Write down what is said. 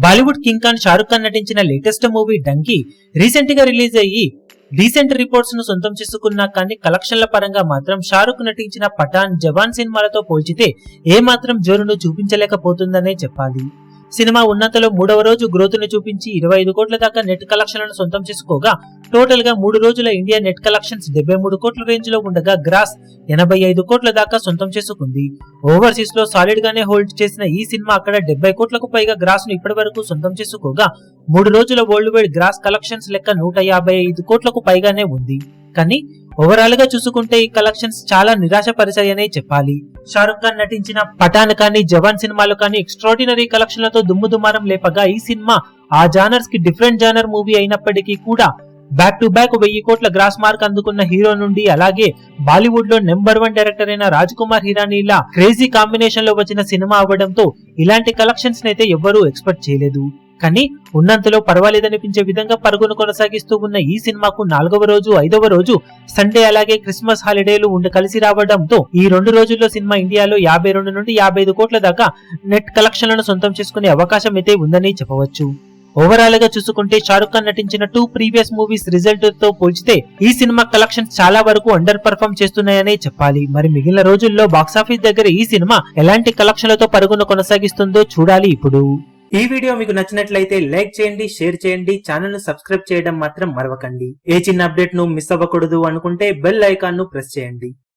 Bollywood king Khan Shahrukh Khan నటించిన latest movie donkey recent గా release అయ్యి డీసెంట్ రిపోర్ట్స్ ను సొంతం చేసుకున్నా కానీ కలెక్షన్ల పరంగా మాత్రం షారుఖ్ నటించిన పఠాన్, జవాన్ సినిమాలతో పోల్చితే ఏమాత్రం జోరును చూపించలేకపోతుందనే చెప్పాలి. సినిమా ఉన్నతలో మూడవ రోజు గ్రోత్ ను చూపించి 25 కోట్ల దాకా నెట్ కలెక్షన్లను సొంతం చేసుకోగా టోటల్ గా 3 రోజుల ఇండియా నెట్ కలెక్షన్స్ 73 కోట్ల రేంజ్ లో ఉండగా గ్రాస్ 85 కోట్ల దాకా సొంతం చేసుకుంది. ఓవర్సీస్ లో సాలిడ్ గానే హోల్డ్ చేసిన ఈ సినిమా అక్కడ 70 కోట్లకు పైగా గ్రాస్ ను ఇప్పటి వరకు సొంతం చేసుకోగా 3 రోజుల వరల్డ్ వైడ్ గ్రాస్ కలెక్షన్స్ లెక్క 155 కోట్లకు పైగానే ఉంది. కానీ ఓవరాల్ గా చూసుకుంటే ఈ కలెక్షన్స్ చాలా నిరాశపరిచాయనే చెప్పాలి. షారుఖ్ ఖాన్ నటించిన పఠాన్ కానీ, జవాన్ సినిమాలు కానీ ఎక్స్ట్రాడినరీ కలెక్షన్లతో దుమ్ముదుమారం లేపగా ఈ సినిమా ఆ జానర్స్ కి డిఫరెంట్ జానర్ మూవీ అయినప్పటికీ కూడా బ్యాక్ టు బ్యాక్ 1000 కోట్ల గ్రాస్ మార్క్ అందుకున్న హీరో నుండి అలాగే బాలీవుడ్ లో నెంబర్ 1 డైరెక్టర్ అయిన రాజ్ కుమార్ హిరానీలా క్రేజీ కాంబినేషన్ లో వచ్చిన సినిమా అవ్వడంతో ఇలాంటి కలెక్షన్స్ నైతే ఎవ్వరూ ఎక్స్పెక్ట్ చేయలేదు. కానీ ఉన్నంతలో పర్వాలేదనిపించే విధంగా పరుగును కొనసాగిస్తూ ఉన్న ఈ సినిమాకు 4వ రోజు, 5వ రోజు సండే అలాగే క్రిస్మస్ హాలిడేలు కలిసి రావడంతో ఈ 2 రోజుల్లో సినిమా ఇండియాలో 52 నుండి 55 కోట్ల దాకా నెట్ కలెక్షన్లను సొంతం చేసుకునే అవకాశం అయితే ఉందని చెప్పవచ్చు. ఓవరాల్ గా చూసుకుంటే షారుఖ్ ఖాన్ నటించిన 2 ప్రీవియస్ మూవీస్ రిజల్ట్ తో పోల్చితే ఈ సినిమా కలెక్షన్స్ చాలా వరకు అండర్ పర్ఫార్మ్ చేస్తున్నాయనే చెప్పాలి. మరి మిగిలిన రోజుల్లో బాక్సాఫీస్ దగ్గర ఈ సినిమా ఎలాంటి కలెక్షన్లతో పరుగును కొనసాగిస్తుందో చూడాలి. ఇప్పుడు ఈ వీడియో మీకు నచ్చినట్లయితే లైక్ చేయండి, షేర్ చేయండి, ఛానల్ ను సబ్స్క్రైబ్ చేయడం మాత్రం మరవకండి. ఏ చిన్న అప్డేట్ ను మిస్ అవ్వకూడదు అనుకుంటే బెల్ ఐకాన్ ను ప్రెస్ చేయండి.